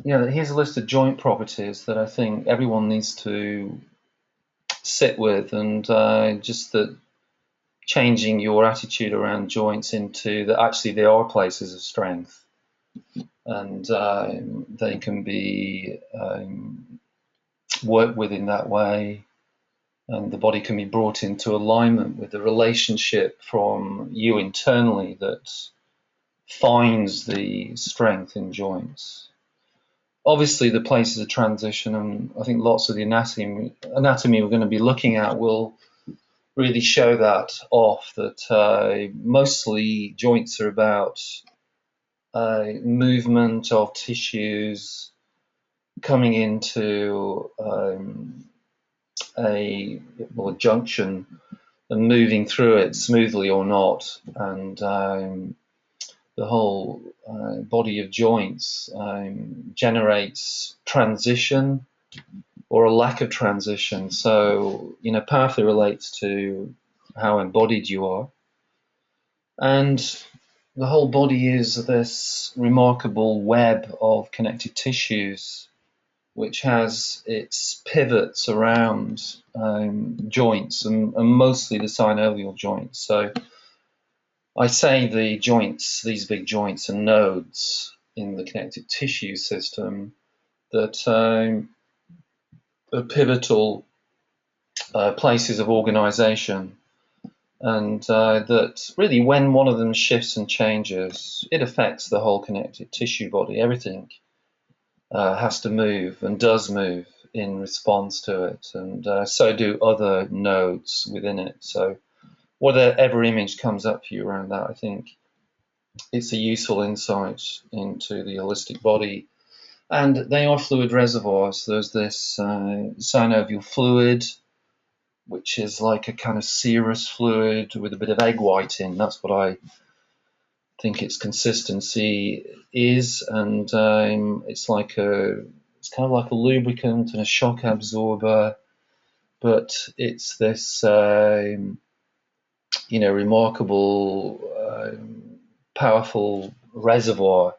here's a list of joint properties that I think everyone needs to sit with, and just that changing your attitude around joints into that actually they are places of strength, and they can be worked with in that way, and the body can be brought into alignment with the relationship from you internally that finds the strength in joints. Obviously, the places of transition, and I think lots of the anatomy we're going to be looking at will really show that off, that mostly joints are about movement of tissues coming into a junction and moving through it smoothly or not, and the whole body of joints generates transition or a lack of transition. So, powerfully relates to how embodied you are. And the whole body is this remarkable web of connective tissues, which has its pivots around joints, and mostly the synovial joints. So I say the joints, these big joints, are nodes in the connective tissue system that are pivotal places of organization, and that really, when one of them shifts and changes, it affects the whole connective tissue body. Everything has to move and does move in response to it, and so do other nodes within it. So whatever image comes up for you around that, I think it's a useful insight into the holistic body. And they are fluid reservoirs. There's this synovial fluid, which is like a kind of serous fluid with a bit of egg white in. That's what I think its consistency is, and it's kind of like a lubricant and a shock absorber, but it's this remarkable, powerful reservoir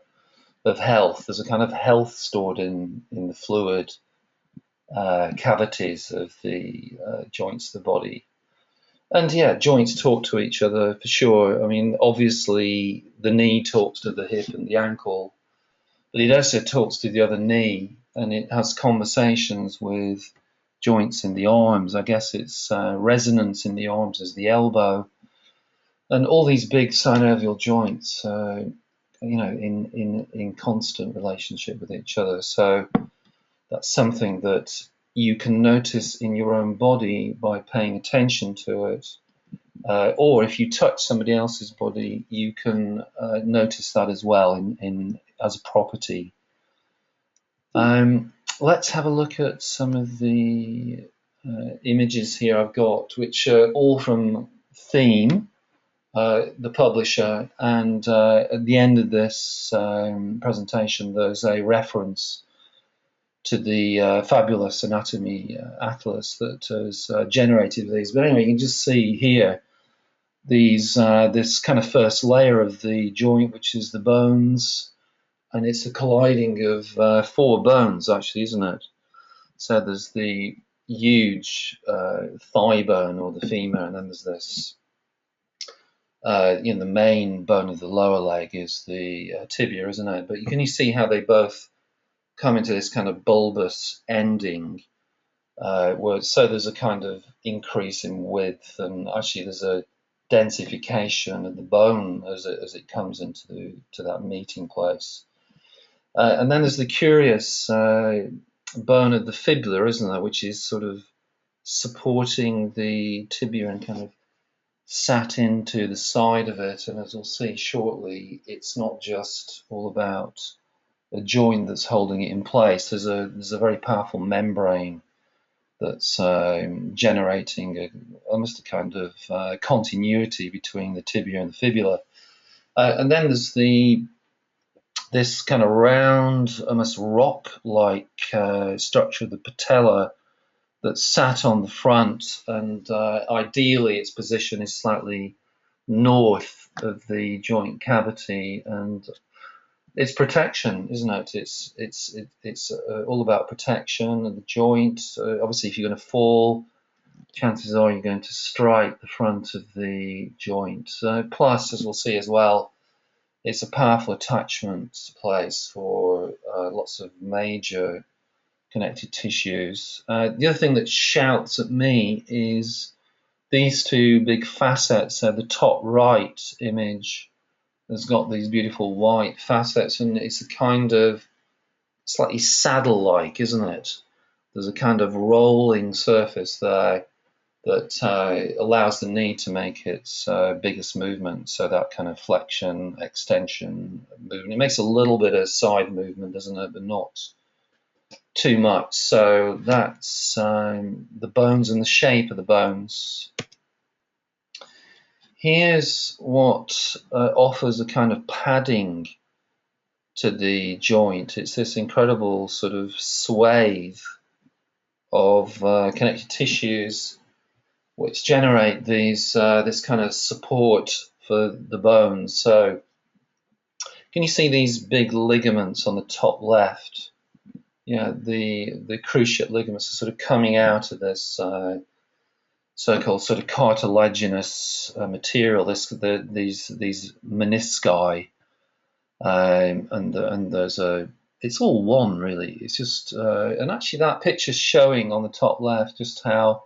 of health. There's a kind of health stored in the fluid cavities of the joints of the body. And yeah, joints talk to each other for sure. I mean, obviously, the knee talks to the hip and the ankle, but it also talks to the other knee, and it has conversations with joints in the arms. I guess it's resonance in the arms as the elbow, and all these big synovial joints, in constant relationship with each other. So that's something that you can notice in your own body by paying attention to it. Or if you touch somebody else's body, you can notice that as well as a property. Let's have a look at some of the images here I've got, which are all from Theme, the publisher, and at the end of this presentation there's a reference to the fabulous anatomy atlas that has generated these. But anyway, you can just see here this kind of first layer of the joint, which is the bones, and it's a colliding of four bones, actually, isn't it? So there's the huge thigh bone, or the femur, and then there's this the main bone of the lower leg is the tibia, isn't it? But you see how they both come into this kind of bulbous ending, so there's a kind of increase in width, and actually there's a densification of the bone as it comes into that meeting place. And then there's the curious bone of the fibula, isn't there, which is sort of supporting the tibia and kind of sat into the side of it. And as we'll see shortly, it's not just all about a joint that's holding it in place. There's a very powerful membrane that's generating almost a kind of continuity between the tibia and the fibula. And then there's this kind of round, almost rock-like structure of the patella that's sat on the front, and ideally its position is slightly north of the joint cavity, and it's protection, isn't it? It's all about protection of the joint. Obviously, if you're going to fall, chances are you're going to strike the front of the joint. Plus, as we'll see as well, it's a powerful attachment place for lots of major connected tissues. The other thing that shouts at me is these two big facets. The top right image has got these beautiful white facets, and it's a kind of slightly saddle-like, isn't it? There's a kind of rolling surface there that allows the knee to make its biggest movement. So that kind of flexion, extension movement. It makes a little bit of side movement, doesn't it? But not too much. So that's the bones and the shape of the bones. Here's what offers a kind of padding to the joint. It's this incredible sort of swathe of connective tissues which generate these this kind of support for the bones. So can you see these big ligaments on the top left? Yeah, the cruciate ligaments are sort of coming out of this so-called sort of cartilaginous material. These menisci, and there's a. It's all one really. It's just and actually that picture's showing on the top left just how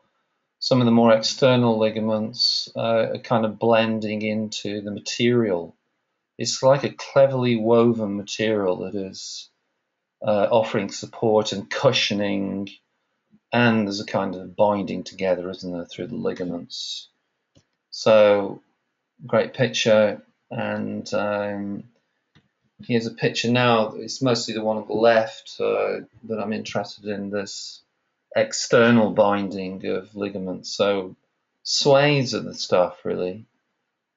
some of the more external ligaments are kind of blending into the material. It's like a cleverly woven material that is offering support and cushioning, and there's a kind of binding together, isn't there, through the ligaments. So, great picture, and here's a picture now. It's mostly the one on the left that I'm interested in, this external binding of ligaments. So, swathes of the stuff, really.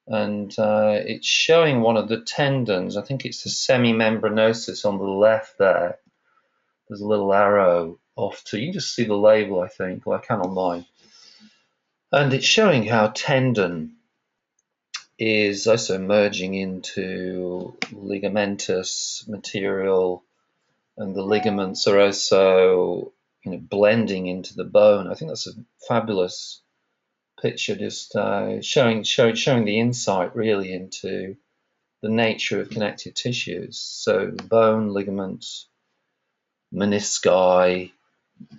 And it's showing one of the tendons. I think it's the semimembranosus on the left there. There's a little arrow off to, you can just see the label, I think. Well, I can on mine. And it's showing how tendon is also merging into ligamentous material, and the ligaments are also, blending into the bone. I think that's a fabulous picture, just showing the insight really into the nature of connective tissues. So bone, ligaments, menisci,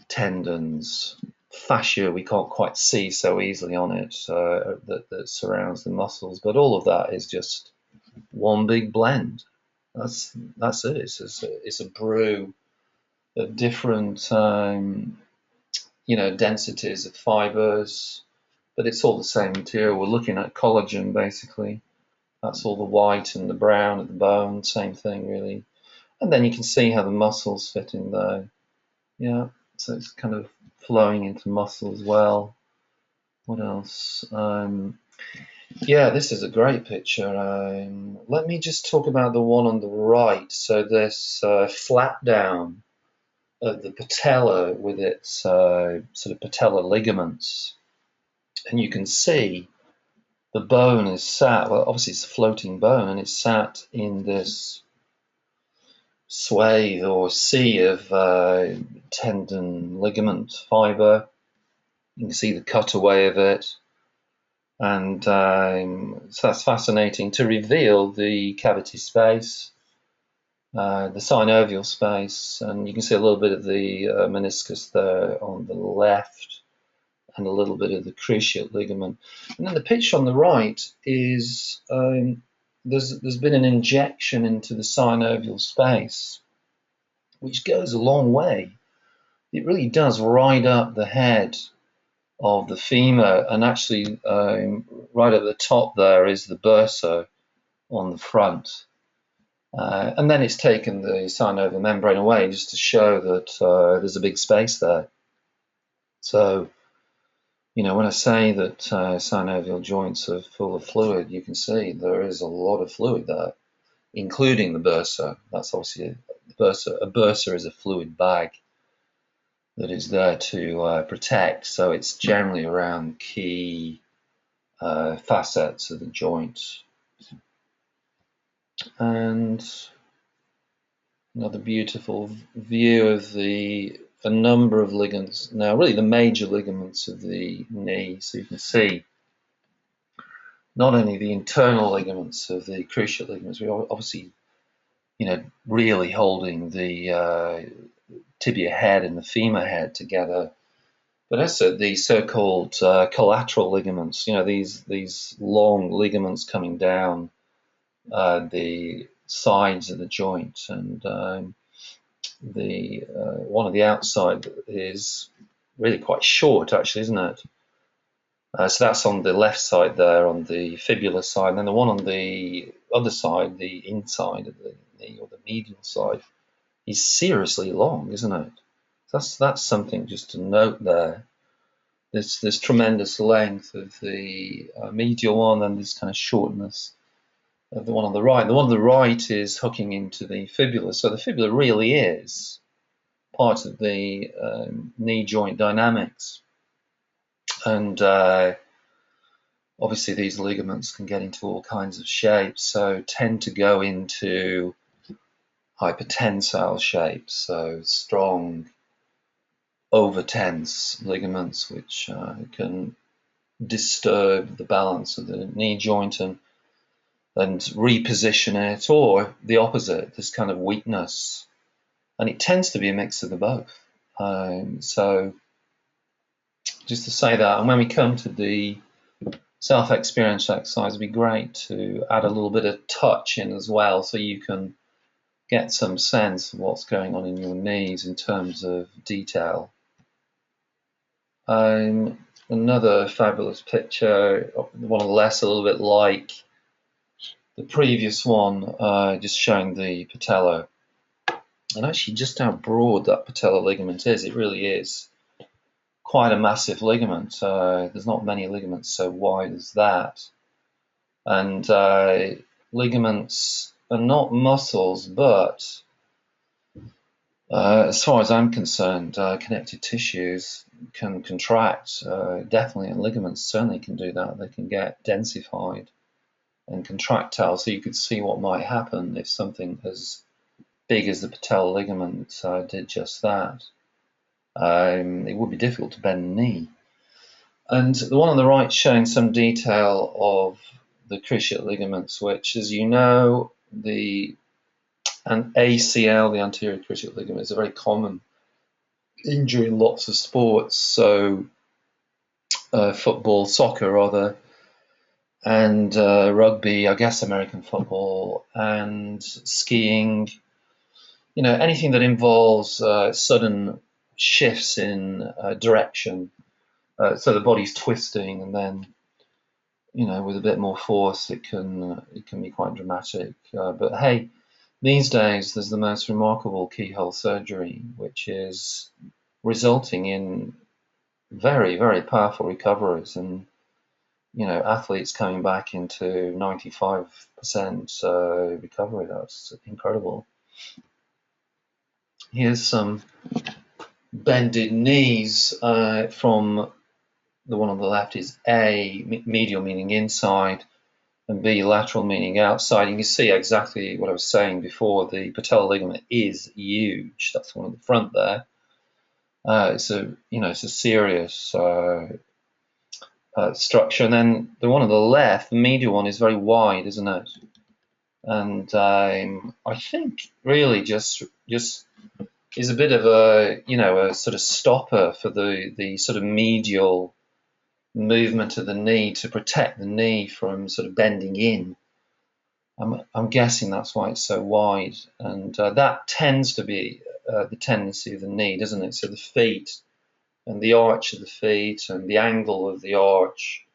tendons, fascia we can't quite see so easily on it that surrounds the muscles, but all of that is just one big blend. That's it. It's a brew of different densities of fibers, but it's all the same material. We're looking at collagen basically. That's all the white and the brown of the bone, same thing really. And then you can see how the muscles fit in there. Yeah, so it's kind of flowing into muscle as well. What else? Yeah, this is a great picture. Let me just talk about the one on the right. So this flat down of the patella with its sort of patellar ligaments. And you can see the bone is sat, well, obviously it's a floating bone, and it's sat in this swathe or sea of tendon ligament fiber. You can see the cutaway of it. And so that's fascinating to reveal the cavity space, the synovial space, and you can see a little bit of the meniscus there on the left, and a little bit of the cruciate ligament. And then the picture on the right is there's been an injection into the synovial space, which goes a long way. It really does ride up the head of the femur, and actually right at the top there is the bursa on the front. And then it's taken the synovial membrane away just to show that there's a big space there. So, when I say that synovial joints are full of fluid, you can see there is a lot of fluid there, including the bursa. That's obviously a bursa. A bursa is a fluid bag that is there to protect. So it's generally around key facets of the joint. And Another beautiful view of a number of ligaments. Now, really the major ligaments of the knee. So you can see not only the internal ligaments of the cruciate ligaments, we're obviously, really holding the tibia head and the femur head together, but also the so-called collateral ligaments. These long ligaments coming down the sides of the joint, and the one on the outside is really quite short, actually, isn't it? So that's on the left side there, on the fibular side, and then the one on the other side, the inside of the knee, or the medial side, is seriously long, isn't it? That's something just to note there. This tremendous length of the medial one, and this kind of shortness of the one on the right. The one on the right is hooking into the fibula, so the fibula really is part of the knee joint dynamics. And obviously these ligaments can get into all kinds of shapes, so tend to go into hypertensile shapes, so strong overtense ligaments, which can disturb the balance of the knee joint and reposition it, or the opposite, this kind of weakness. And it tends to be a mix of the both. So just to say that, and when we come to the self-experience exercise, it'd be great to add a little bit of touch in as well, so you can get some sense of what's going on in your knees in terms of detail. Another fabulous picture, one on the left, a little bit like the previous one, just showing the patella, and actually just how broad that patellar ligament is. It really is quite a massive ligament. There's not many ligaments so wide as that. And ligaments are not muscles, but as far as I'm concerned, connective tissues can contract, definitely, and ligaments certainly can do that. They can get densified and contractile, so you could see what might happen if something as big as the patellar ligament did just that. It would be difficult to bend the knee. And the one on the right showing some detail of the cruciate ligaments, which, as you know, an ACL, the anterior cruciate ligament, is a very common injury in lots of sports. So football, soccer rather, and rugby, I guess American football, and skiing. Anything that involves sudden shifts in direction. So the body's twisting, and then, with a bit more force, it can be quite dramatic. But hey, these days there's the most remarkable keyhole surgery, which is resulting in very, very powerful recoveries, and athletes coming back into 95% recovery. That's incredible. Here's some bended knees from the one on the left is A, medial meaning inside, and B, lateral meaning outside. You can see exactly what I was saying before. The patellar ligament is huge. That's the one at the front there. It's a serious structure. And then the one on the left, the medial one, is very wide, isn't it? And I think really just is a bit of a sort of stopper for the sort of medial movement of the knee, to protect the knee from sort of bending in. I'm guessing that's why it's so wide, and that tends to be the tendency of the knee, doesn't it? So the feet and the arch of the feet and the angle of the arch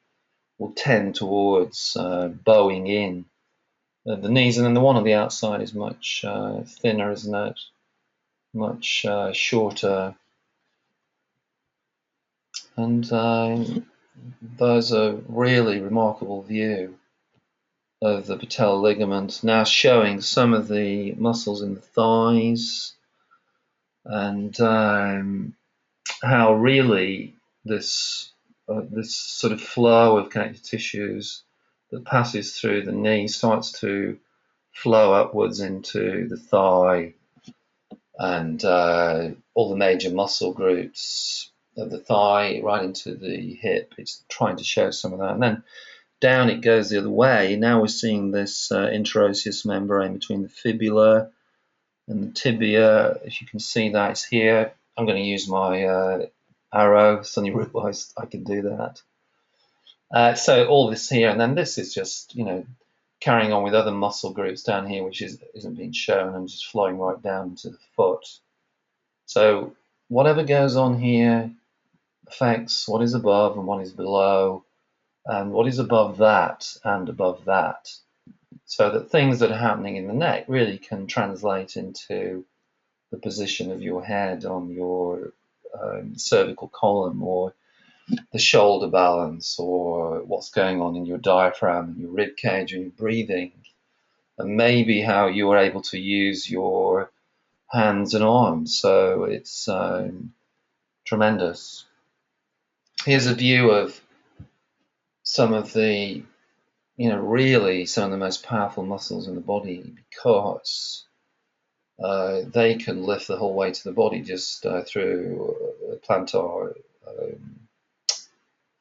will tend towards bowing in the knees, and then the one on the outside is much thinner, isn't it? Much shorter, and there's a really remarkable view of the patellar ligament, now showing some of the muscles in the thighs, and how really this sort of flow of connective tissues that passes through the knee starts to flow upwards into the thigh, and all the major muscle groups of the thigh right into the hip. It's trying to show some of that. And then down it goes the other way. Now we're seeing this interosseous membrane between the fibula and the tibia. If you can see that, it's here. I'm going to use my arrow. Suddenly realised I can do that. So all this here, and then this is just, carrying on with other muscle groups down here, which isn't being shown, and just flowing right down to the foot. So whatever goes on here affects what is above and what is below, and what is above that and above that. So that things that are happening in the neck really can translate into the position of your head on your cervical column, or the shoulder balance, or what's going on in your diaphragm and your rib cage and your breathing, and maybe how you are able to use your hands and arms. So it's tremendous. Here's a view of some of the, really some of the most powerful muscles in the body, because they can lift the whole weight of the body just through plantar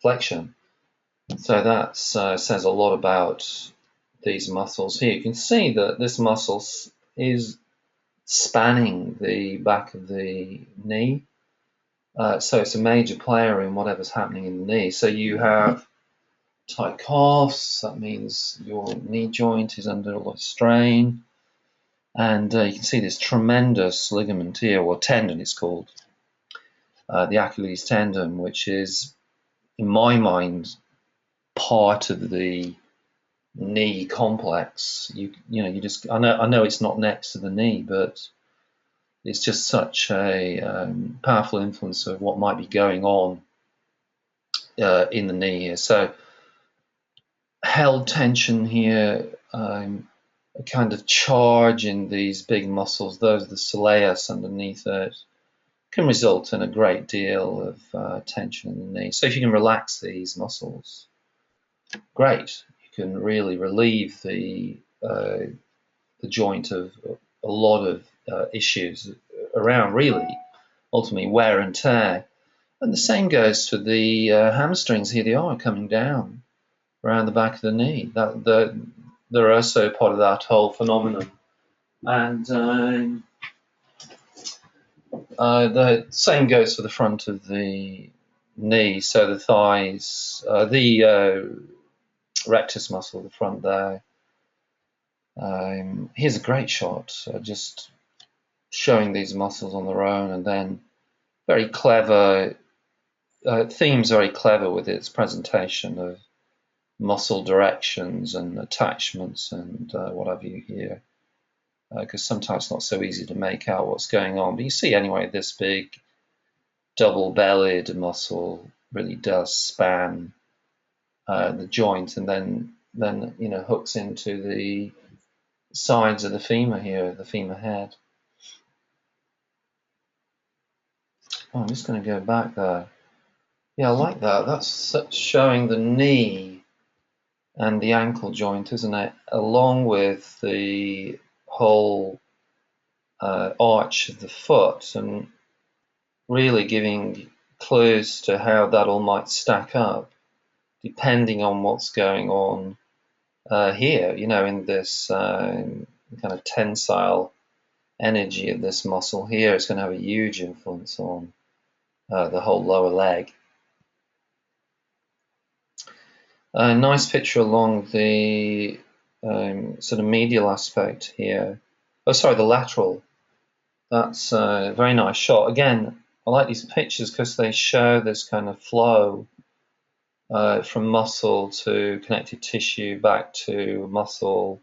flexion. So that says a lot about these muscles here. You can see that this muscle is spanning the back of the knee. So it's a major player in whatever's happening in the knee. So you have tight calves. That means your knee joint is under a lot of strain. And you can see this tremendous ligament here, or tendon it's called, the Achilles tendon, which is, in my mind, part of the knee complex. I know it's not next to the knee, but it's just such a powerful influence of what might be going on in the knee here. So held tension here, a kind of charge in these big muscles, those are the soleus underneath it, can result in a great deal of tension in the knee. So if you can relax these muscles, great. You can really relieve the joint of a lot of issues around, really, ultimately wear and tear. And the same goes for the hamstrings. Here they are coming down around the back of the knee. They're also part of that whole phenomenon. And the same goes for the front of the knee. So the thighs, the rectus muscle, the front there. Here's a great shot, just showing these muscles on their own, and then very clever, theme's very clever with its presentation of muscle directions and attachments and what have you here, because sometimes it's not so easy to make out what's going on. But you see anyway, this big double-bellied muscle really does span the joint, and then hooks into the sides of the femur here, the femur head. Oh, I'm just going to go back there. Yeah, I like that. That's showing the knee and the ankle joint, isn't it? Along with the whole arch of the foot, and really giving clues to how that all might stack up, depending on what's going on here, in this kind of tensile energy of this muscle here. It's going to have a huge influence on the whole lower leg. A nice picture along the sort of medial aspect here. Oh, sorry, the lateral. That's a very nice shot. Again, I like these pictures because they show this kind of flow from muscle to connective tissue, back to muscle,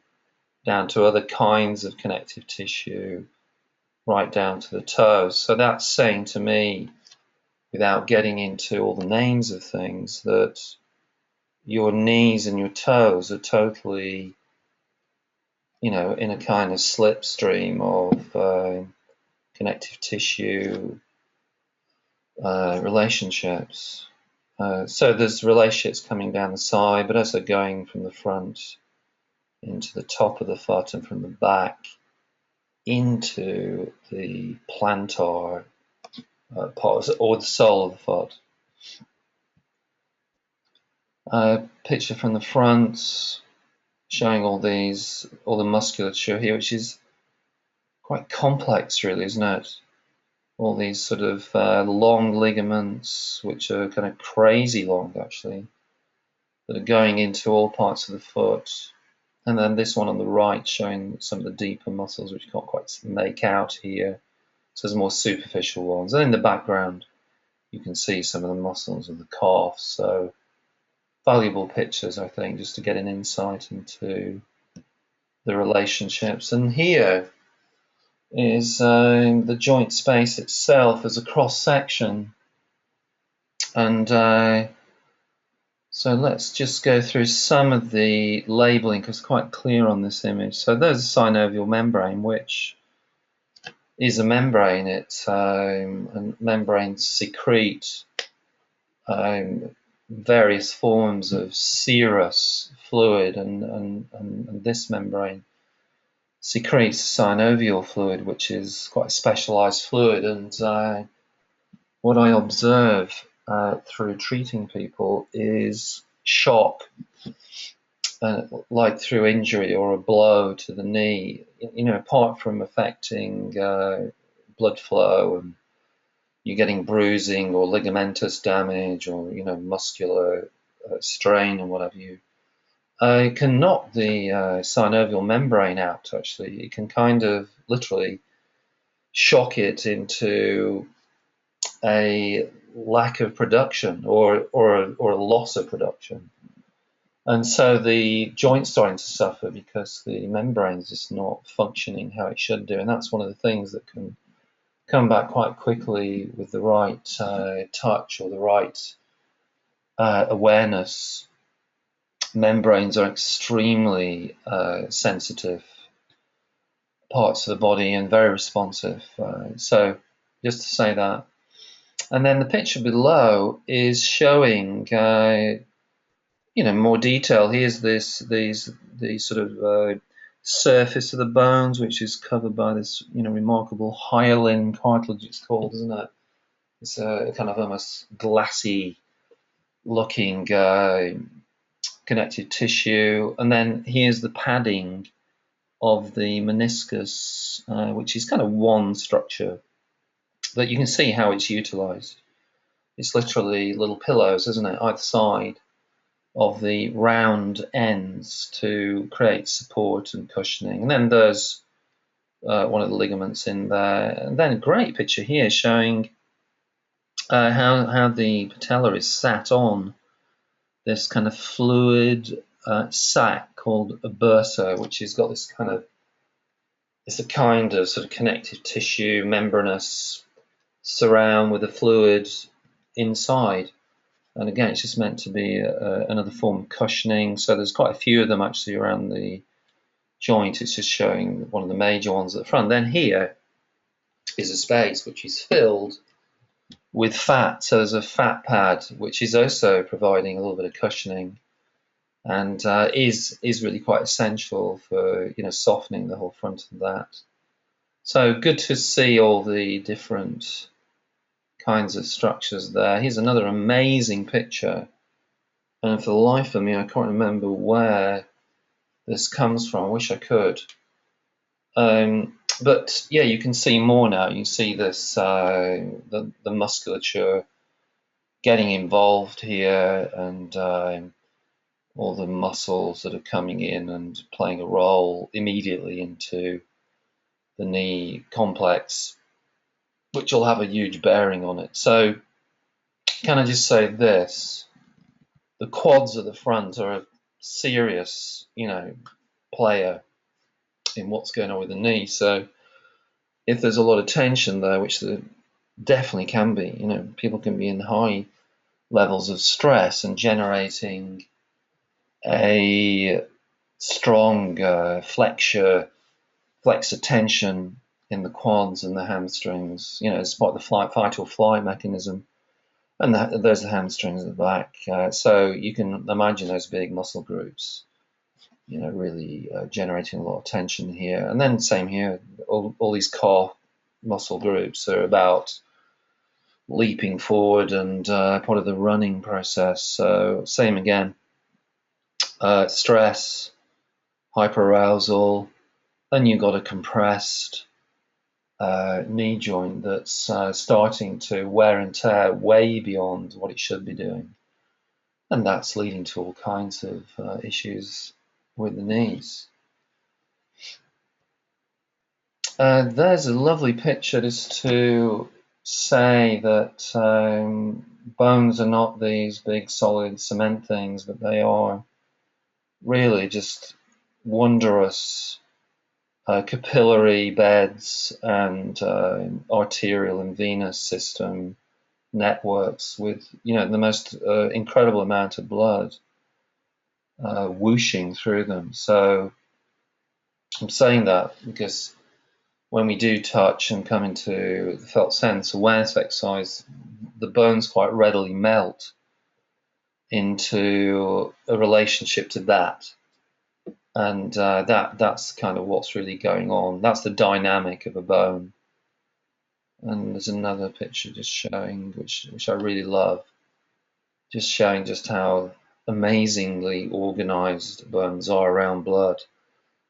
down to other kinds of connective tissue, right down to the toes. So that's saying to me, without getting into all the names of things, that your knees and your toes are totally, in a kind of slipstream of connective tissue relationships. So there's relationships coming down the side, but also going from the front into the top of the foot and from the back into the plantar part, or the sole of the foot. Picture from the front showing all the musculature here, which is quite complex, really, isn't it? All these sort of long ligaments, which are kind of crazy long, actually, that are going into all parts of the foot. And then this one on the right showing some of the deeper muscles, which you can't quite make out here. So there's more superficial ones. And in the background, you can see some of the muscles of the calf. So valuable pictures, I think, just to get an insight into the relationships. And here is the joint space itself as a cross section. And so let's just go through some of the labeling, because it's quite clear on this image. So there's a synovial membrane, which is a membrane. And membranes secrete various forms of serous fluid, and this membrane secretes synovial fluid, which is quite a specialized fluid. And what I observe through treating people is shock, like through injury or a blow to the knee. Apart from affecting blood flow, and you're getting bruising or ligamentous damage, or muscular strain and whatever, it can knock the synovial membrane out. Actually, it can kind of literally shock it into a lack of production, or a loss of production. And so the joint's starting to suffer because the membrane is just not functioning how it should do. And that's one of the things that can come back quite quickly with the right touch or the right awareness. Membranes are extremely sensitive parts of the body and very responsive. So just to say that. And then the picture below is showing more detail. Here's these sort of surface of the bones, which is covered by this remarkable hyaline cartilage, it's called, isn't it? It's a kind of almost glassy looking connective tissue. And then here's the padding of the meniscus, which is kind of one structure, but you can see how it's utilized. It's literally little pillows, isn't it, either side of the round ends to create support and cushioning. And then there's one of the ligaments in there. And then a great picture here showing how the patella is sat on this kind of fluid sac called a bursa, which has got this kind of, it's a kind of sort of connective tissue, membranous surround with a fluid inside. And again, it's just meant to be another form of cushioning. So there's quite a few of them actually around the joint. It's just showing one of the major ones at the front. Then here is a space which is filled with fat. So there's a fat pad, which is also providing a little bit of cushioning, and is really quite essential for softening the whole front of that. So good to see all the different kinds of structures there. Here's another amazing picture, and for the life of me, I can't remember where this comes from. I wish I could. But yeah, you can see more now. You see this, the musculature getting involved here, and all the muscles that are coming in and playing a role immediately into the knee complex, which will have a huge bearing on it. So can I just say this? The quads at the front are a serious, player in what's going on with the knee. So if there's a lot of tension there, which there definitely can be, people can be in high levels of stress and generating a strong flexor tension in the quads and the hamstrings, as part of the fight or flight mechanism. And there's the hamstrings at the back. So you can imagine those big muscle groups really generating a lot of tension here. And then same here, all these core muscle groups are about leaping forward and part of the running process. So same again, stress, hyperarousal, then you've got a compressed knee joint that's starting to wear and tear way beyond what it should be doing. And that's leading to all kinds of issues with the knees. There's a lovely picture just to say that bones are not these big solid cement things, but they are really just wondrous capillary beds and arterial and venous system networks with the most incredible amount of blood whooshing through them. So I'm saying that because when we do touch and come into the felt sense awareness of exercise, the bones quite readily melt into a relationship to that. And that's kind of what's really going on. That's the dynamic of a bone. And there's another picture just showing, which I really love, just showing just how amazingly organized bones are around blood.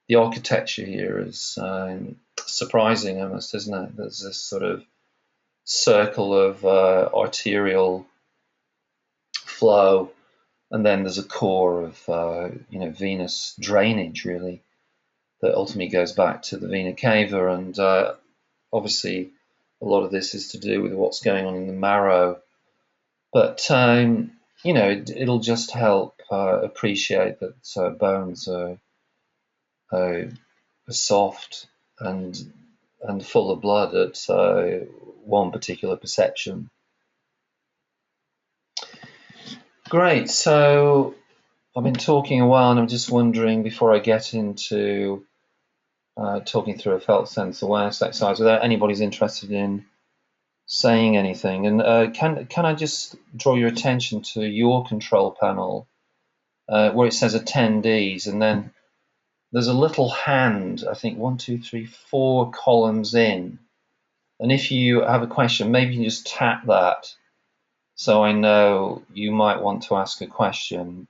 The architecture here is surprising almost, isn't it? There's this sort of circle of arterial flow, and then there's a core of venous drainage, really, that ultimately goes back to the vena cava. And obviously, a lot of this is to do with what's going on in the marrow. But it'll just help appreciate that bones are soft and full of blood at one particular perception. Great. So I've been talking a while, and I'm just wondering, before I get into talking through a felt sense awareness exercise, whether anybody's interested in saying anything. And can I just draw your attention to your control panel where it says attendees, and then there's a little hand, I think 1, 2, 3, 4 columns in. And if you have a question, maybe you can just tap that so I know you might want to ask a question.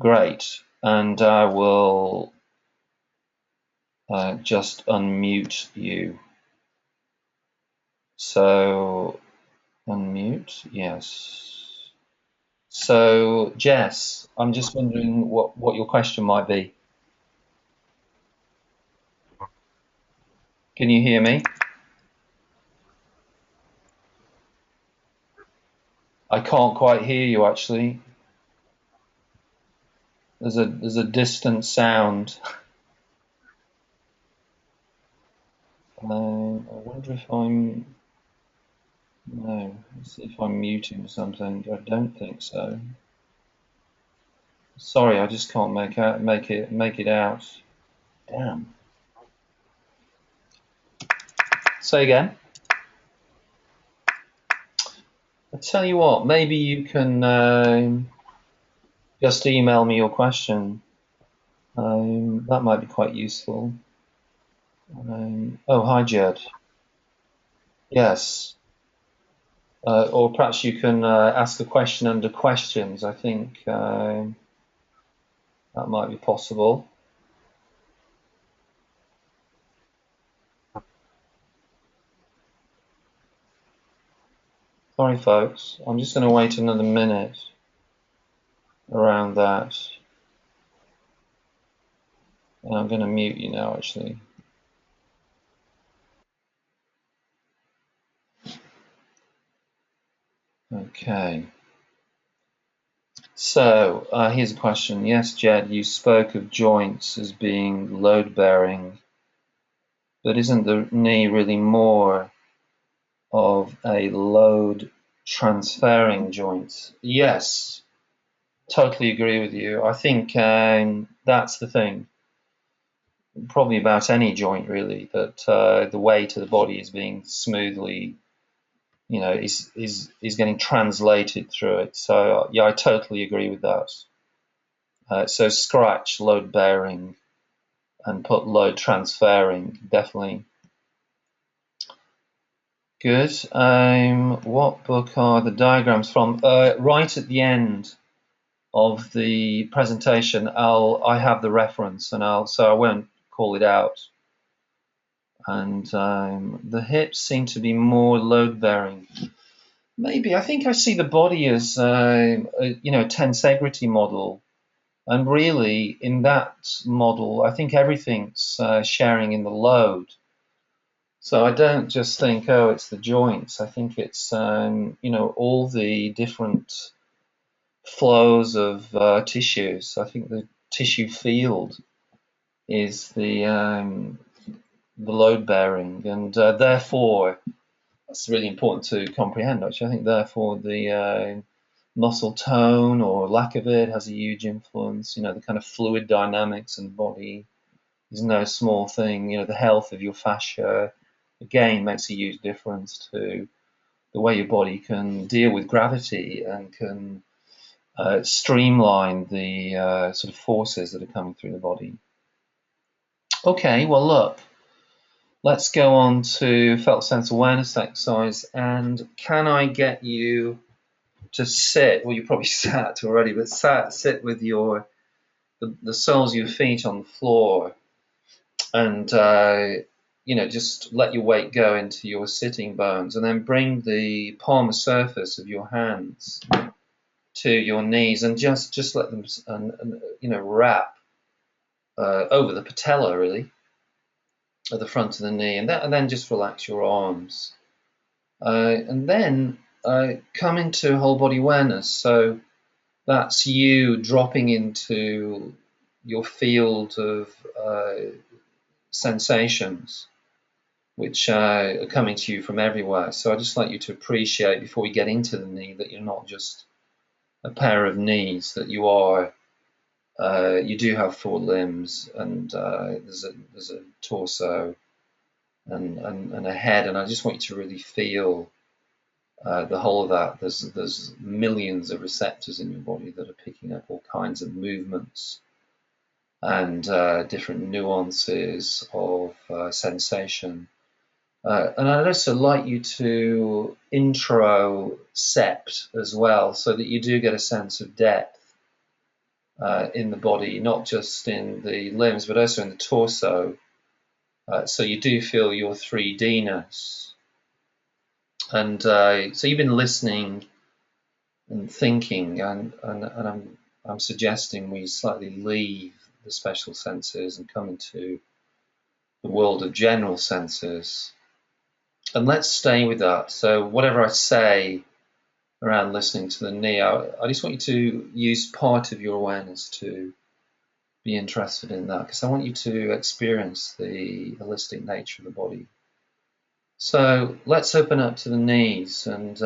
Great. And I will just unmute you. So, unmute, yes. So, Jess, I'm just wondering what your question might be. Can you hear me? I can't quite hear you, actually. There's a distant sound. I wonder if I'm... No, let's see if I'm muting something. I don't think so. Sorry, I just can't make it out. Damn. Say again. I tell you what, maybe you can just email me your question. That might be quite useful. Oh, hi, Jed. Yes. Or perhaps you can ask a question under questions. I think that might be possible. Sorry, folks. I'm just going to wait another minute around that. And I'm going to mute you now, actually. Okay. So here's a question. Yes, Jed, you spoke of joints as being load-bearing, but isn't the knee really more of a load-transferring joint? Yes, totally agree with you. I think that's the thing. Probably about any joint, really, that the weight of the body is being smoothly, is getting translated through it. So yeah, I totally agree with that. So scratch load bearing and put load transferring, definitely. Good. What book are the diagrams from? Right at the end of the presentation, I have the reference, and so I won't call it out. And the hips seem to be more load bearing. Maybe I think I see the body as a tensegrity model, and really in that model, I think everything's sharing in the load. So I don't just think, oh, it's the joints. I think it's all the different flows of tissues. I think the tissue field is the load bearing, and therefore that's really important to comprehend. Actually, I think therefore the muscle tone or lack of it has a huge influence. The kind of fluid dynamics in the body is no small thing. The health of your fascia again makes a huge difference to the way your body can deal with gravity and can streamline the sort of forces that are coming through the body. Okay, well look, let's go on to felt sense awareness exercise. And can I get you to sit? Well, you probably sat already, but sit with the soles of your feet on the floor, and just let your weight go into your sitting bones, and then bring the palmar surface of your hands to your knees, and just let them wrap over the patella, really, at the front of the knee, and then just relax your arms, and then come into whole body awareness. So that's you dropping into your field of sensations, which are coming to you from everywhere. So I just like you to appreciate, before we get into the knee, that you're not just a pair of knees, that you do have four limbs, and there's a torso and a head, and I just want you to really feel the whole of that. There's millions of receptors in your body that are picking up all kinds of movements and different nuances of sensation. And I'd also like you to introcept as well, so that you do get a sense of depth in the body, not just in the limbs, but also in the torso. So you do feel your 3D-ness. And so you've been listening and thinking, and I'm suggesting we slightly leave the special senses and come into the world of general senses. And let's stay with that. So whatever I say around listening to the knee, I just want you to use part of your awareness to be interested in that, because I want you to experience the holistic nature of the body. So let's open up to the knees, and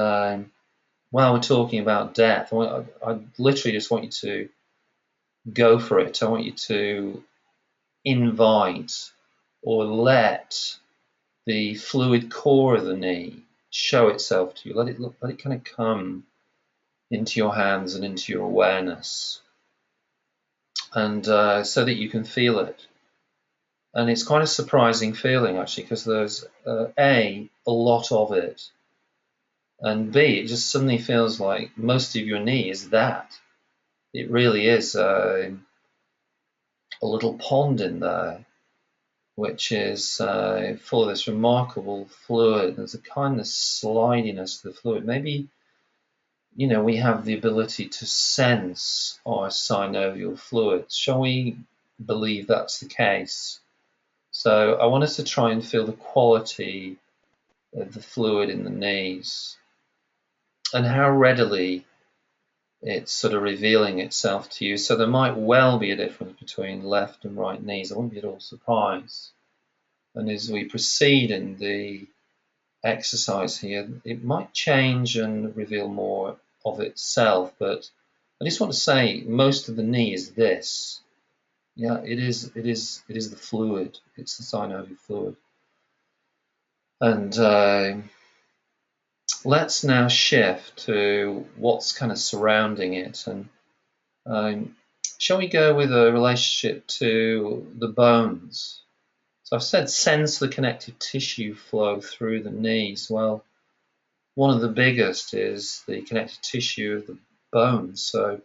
while we're talking about depth, I literally just want you to go for it. I want you to invite or let the fluid core of the knee show itself to you. Let it kind of come into your hands and into your awareness, and so that you can feel it. And it's quite a surprising feeling, actually, because there's a lot of it, and B, it just suddenly feels like most of your knee is that. It really is a little pond in there, which is full of this remarkable fluid. There's a kind of slidiness to the fluid. Maybe, we have the ability to sense our synovial fluids. Shall we believe that's the case? So I want us to try and feel the quality of the fluid in the knees, and how readily it's sort of revealing itself to you. So there might well be a difference between left and right knees. I wouldn't be at all surprised. And as we proceed in the exercise here, it might change and reveal more of itself. But I just want to say, most of the knee is this. Yeah, it is the fluid. It's the synovial fluid. And let's now shift to what's kind of surrounding it. And shall we go with a relationship to the bones? So I've said sense the connective tissue flow through the knees. Well, one of the biggest is the connective tissue of the bones. So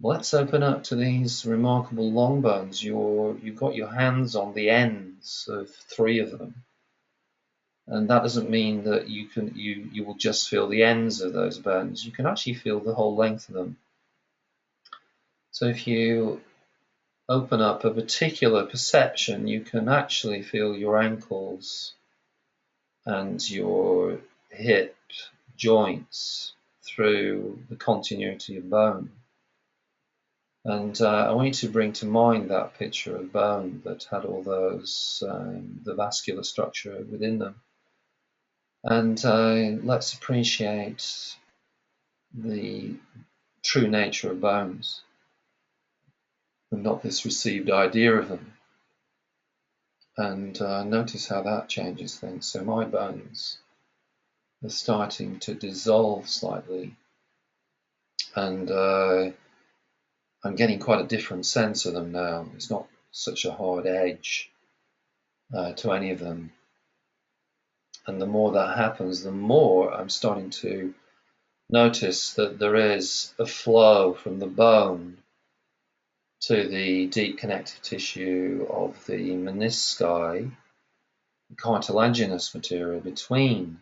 let's open up to these remarkable long bones. You've got your hands on the ends of 3 of them. And that doesn't mean that you will just feel the ends of those bones. You can actually feel the whole length of them. So if you open up a particular perception, you can actually feel your ankles and your hip joints through the continuity of bone. And I want you to bring to mind that picture of bone that had all those, the vascular structure within them. And let's appreciate the true nature of bones and not this received idea of them. And notice how that changes things. So my bones are starting to dissolve slightly, and I'm getting quite a different sense of them now. It's not such a hard edge to any of them. And the more that happens, the more I'm starting to notice that there is a flow from the bone to the deep connective tissue of the menisci, cartilaginous material between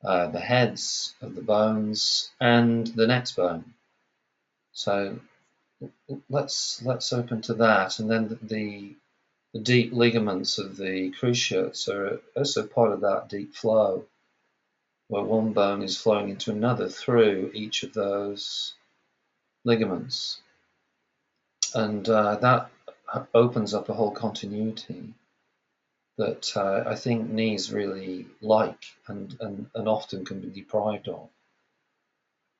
the heads of the bones and the next bone. So let's open to that, and then the deep ligaments of the cruciates are also part of that deep flow, where one bone is flowing into another through each of those ligaments, and that opens up a whole continuity that I think knees really like and often can be deprived of.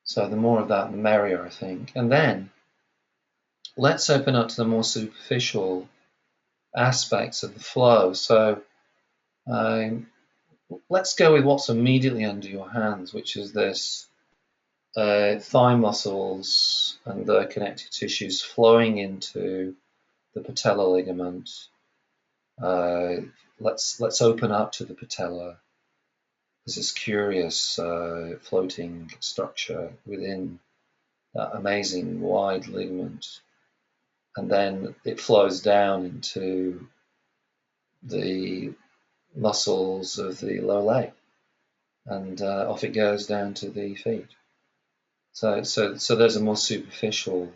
So the more of that, the merrier, I think. And then let's open up to the more superficial aspects of the flow. So let's go with what's immediately under your hands, which is this thigh muscles and the connective tissues flowing into the patellar ligament. Let's open up to the patella. There's this curious floating structure within that amazing wide ligament, and then it flows down into the muscles of the lower leg, and off it goes down to the feet. So there's a more superficial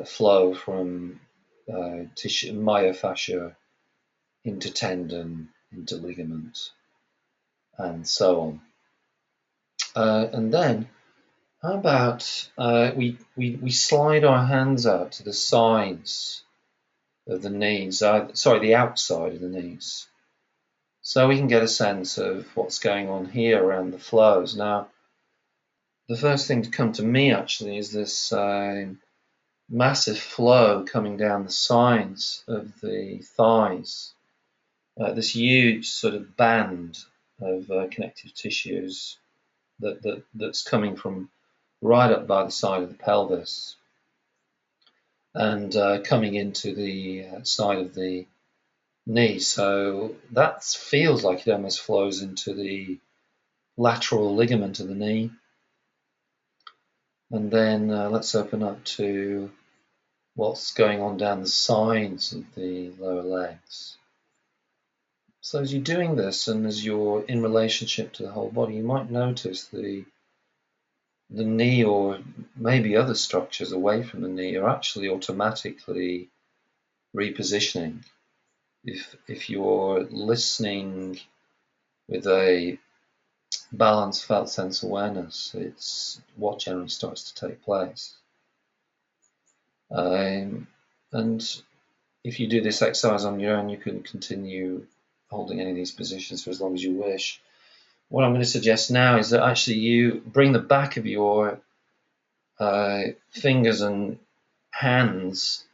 flow from tissue, myofascia into tendon, into ligament, and so on. And then, how about we slide our hands out to the sides of the knees, the outside of the knees, so we can get a sense of what's going on here around the flows. Now, the first thing to come to me actually is this massive flow coming down the sides of the thighs, this huge sort of band of connective tissues that's coming from right up by the side of the pelvis and coming into the side of the knee. So that feels like it almost flows into the lateral ligament of the knee. And then let's open up to what's going on down the sides of the lower legs. So as you're doing this, and as you're in relationship to the whole body, you might notice the knee, or maybe other structures away from the knee, are actually automatically repositioning. If you're listening with a balanced felt sense awareness, it's what generally starts to take place. And if you do this exercise on your own, you can continue holding any of these positions for as long as you wish. What I'm going to suggest now is that actually you bring the back of your fingers and hands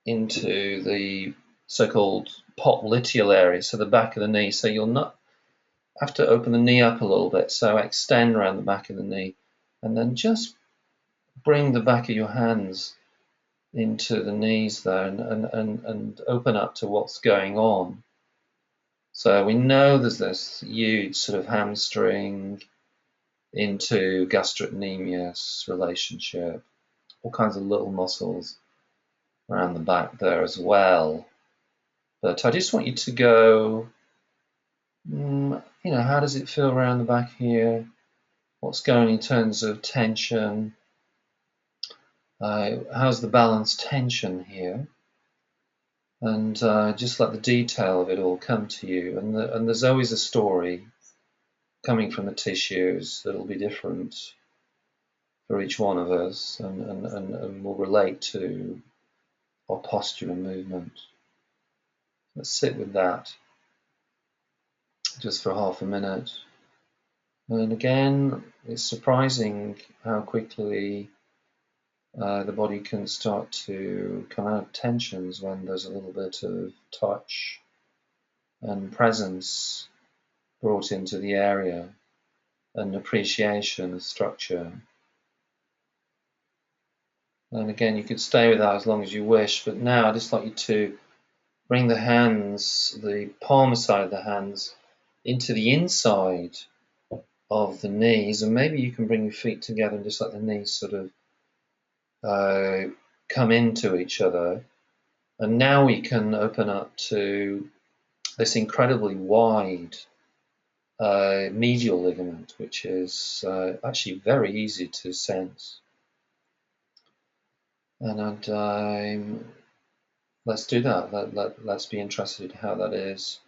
into the so-called popliteal area, so the back of the knee. So you'll not have to open the knee up a little bit, so extend around the back of the knee, and then just bring the back of your hands into the knees there and open up to what's going on. So we know there's this huge sort of hamstring into gastrocnemius relationship, all kinds of little muscles around the back there as well. But I just want you to go, how does it feel around the back here? What's going in terms of tension? How's the balance tension here? And just let the detail of it all come to you. And there's always a story coming from the tissues that'll be different for each one of us and will relate to our posture and movement. Let's sit with that just for half a minute. And again, it's surprising how quickly the body can start to come out of tensions when there's a little bit of touch and presence brought into the area and appreciation of structure. And again, you could stay with that as long as you wish, but now I'd just like you to bring the hands, the palm side of the hands, into the inside of the knees, and maybe you can bring your feet together and just let the knees sort of come into each other. And now we can open up to this incredibly wide medial ligament, which is actually very easy to sense. And let's do that. Let's be interested in how that is.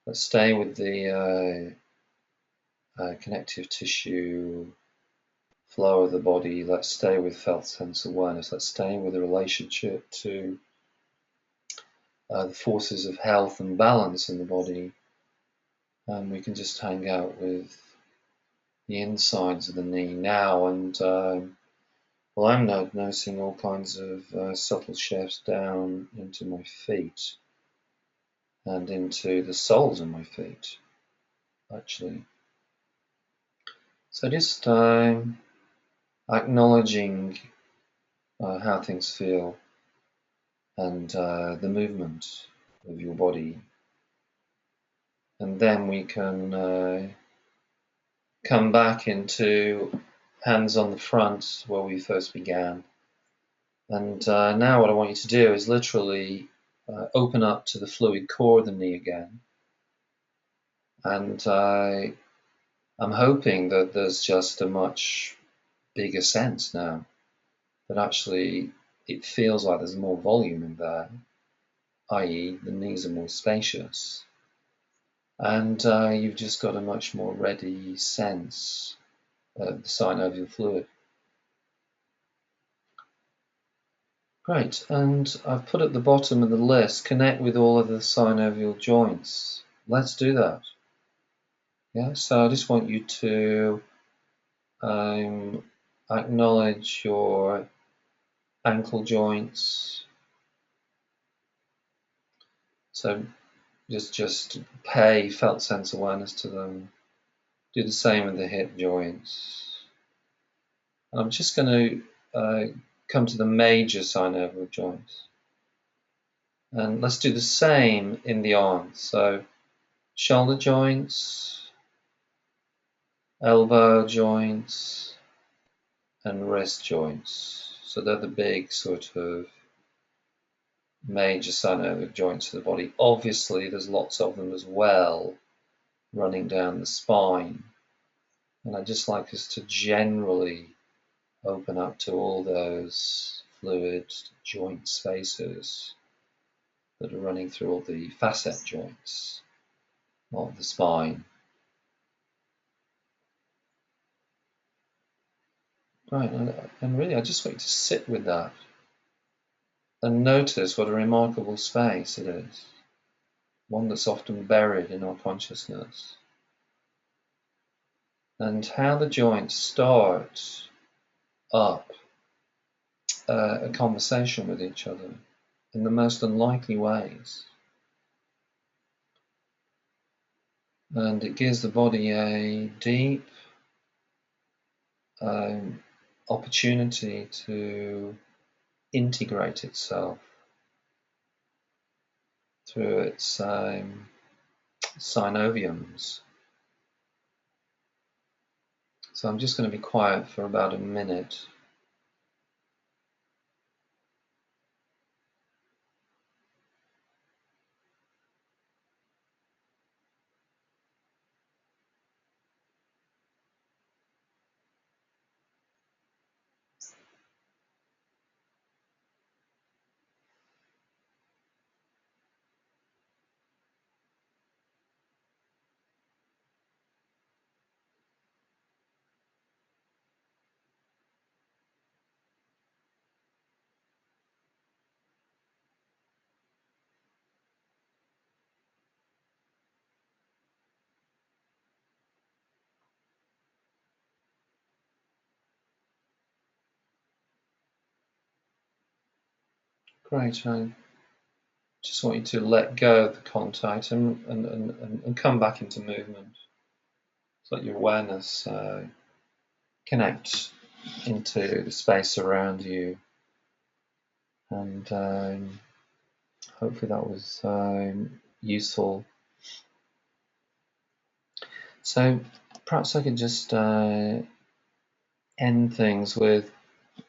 Let's stay with the connective tissue flow of the body. Let's stay with felt sense awareness. Let's stay with the relationship to the forces of health and balance in the body. And we can just hang out with the insides of the knee now. And well, I'm now noticing all kinds of subtle shifts down into my feet and into the soles of my feet, actually. So just acknowledging how things feel and the movement of your body. And then we can come back into hands on the front where we first began. And now what I want you to do is literally open up to the fluid core of the knee again. And I'm hoping that there's just a much bigger sense now, that actually it feels like there's more volume in there, i.e. the knees are more spacious. And you've just got a much more ready sense of the synovial fluid. Great, and I've put at the bottom of the list, connect with all of the synovial joints. Let's do that. Yeah, so I just want you to acknowledge your ankle joints. So just pay felt sense awareness to them. Do the same with the hip joints. And I'm just going to come to the major synovial joints. And let's do the same in the arms. So shoulder joints, elbow joints, and wrist joints. So they're the big sort of major synovial joints of the body. Obviously, there's lots of them as well running down the spine. And I'd just like us to generally open up to all those fluid joint spaces that are running through all the facet joints of the spine. Right, and really I just want you to sit with that and notice what a remarkable space it is, one that's often buried in our consciousness, and how the joints start up a conversation with each other in the most unlikely ways. And it gives the body a deep opportunity to integrate itself through its synoviums. So I'm just going to be quiet for about a minute. Great. I just want you to let go of the contact and come back into movement. So let your awareness connect into the space around you. And hopefully that was useful. So perhaps I could just end things with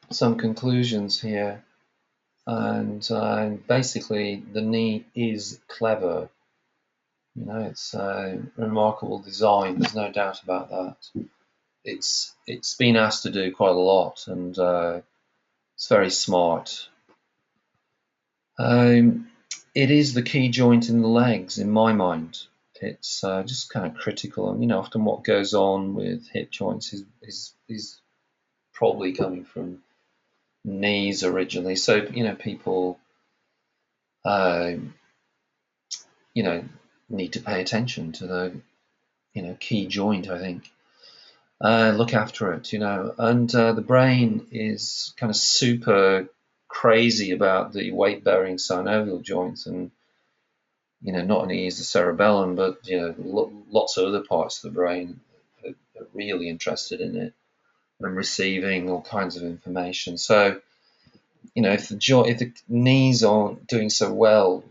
some conclusions here. And basically, the knee is clever. You know, it's a remarkable design. There's no doubt about that. It's been asked to do quite a lot, and it's very smart. It is the key joint in the legs, in my mind. It's just kind of critical, and often what goes on with hip joints is probably coming from knees originally. So people need to pay attention to the key joint, I think. Look after it, and the brain is kind of super crazy about the weight-bearing synovial joints, and not only is the cerebellum, but lots of other parts of the brain are really interested in it and receiving all kinds of information. So, if the knees aren't doing so well,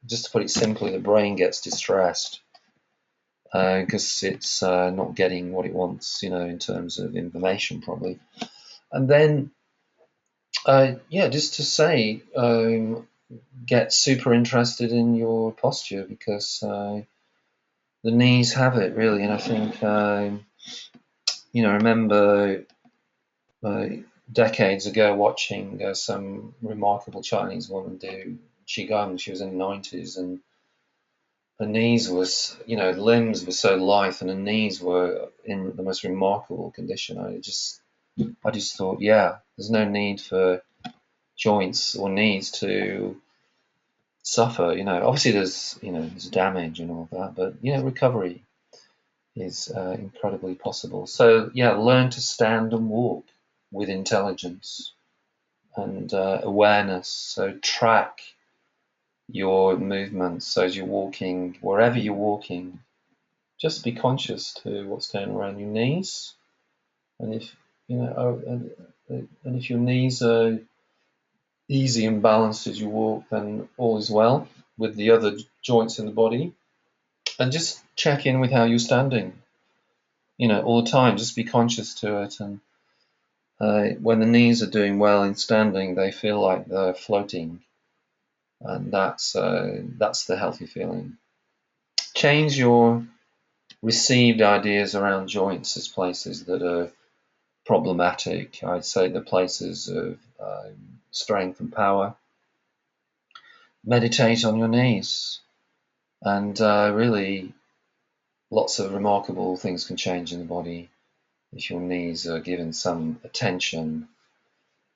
just to put it simply, the brain gets distressed because it's not getting what it wants, in terms of information, probably. And then, just to say, get super interested in your posture, because the knees have it, really. And I think, remember decades ago watching some remarkable Chinese woman do Qigong. She was in the 90s, and her knees was, limbs were so lithe, and her knees were in the most remarkable condition. I just thought, yeah, there's no need for joints or knees to suffer. Obviously there's damage and all that, but recovery is incredibly possible. So learn to stand and walk with intelligence and awareness. So track your movements. So as you're walking, wherever you're walking, just be conscious to what's going around your knees. And if and if your knees are easy and balanced as you walk, then all is well with the other joints in the body. And just check in with how you're standing. All the time, just be conscious to it. And when the knees are doing well in standing, they feel like they're floating, and that's the healthy feeling. Change your received ideas around joints as places that are problematic. I'd say the places of strength and power. Meditate on your knees, and really lots of remarkable things can change in the body if your knees are given some attention.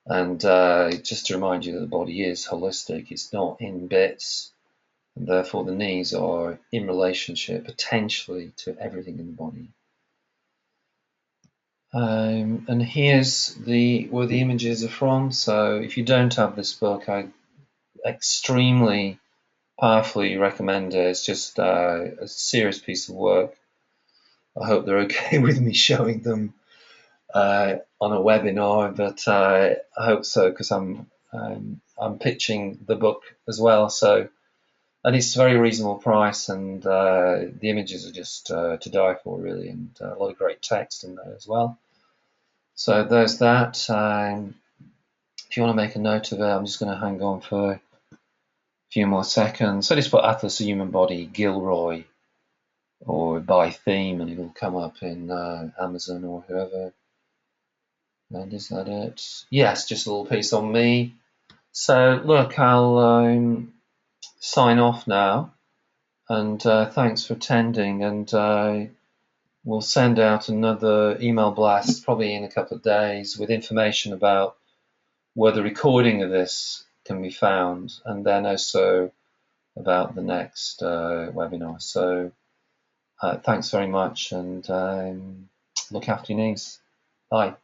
And just to remind you that the body is holistic, it's not in bits, and therefore the knees are in relationship potentially to everything in the body. And here's where the images are from. So if you don't have this book, I extremely powerfully recommend it. It's just a serious piece of work. I hope they're okay with me showing them on a webinar, but I hope so, because I'm I'm pitching the book as well, so, and it's a very reasonable price, and the images are just to die for, really, and a lot of great text in there as well. So there's that. If you want to make a note of it, I'm just going to hang on for a few more seconds. So just put Atlas of Human Body, Gilroy, or by theme, and it'll come up in Amazon or whoever. And is that it? Yes, just a little piece on me. So look, I'll sign off now, and thanks for attending, and we'll send out another email blast probably in a couple of days with information about where the recording of this can be found, and then also about the next webinar. So thanks very much, and look after your knees. Bye.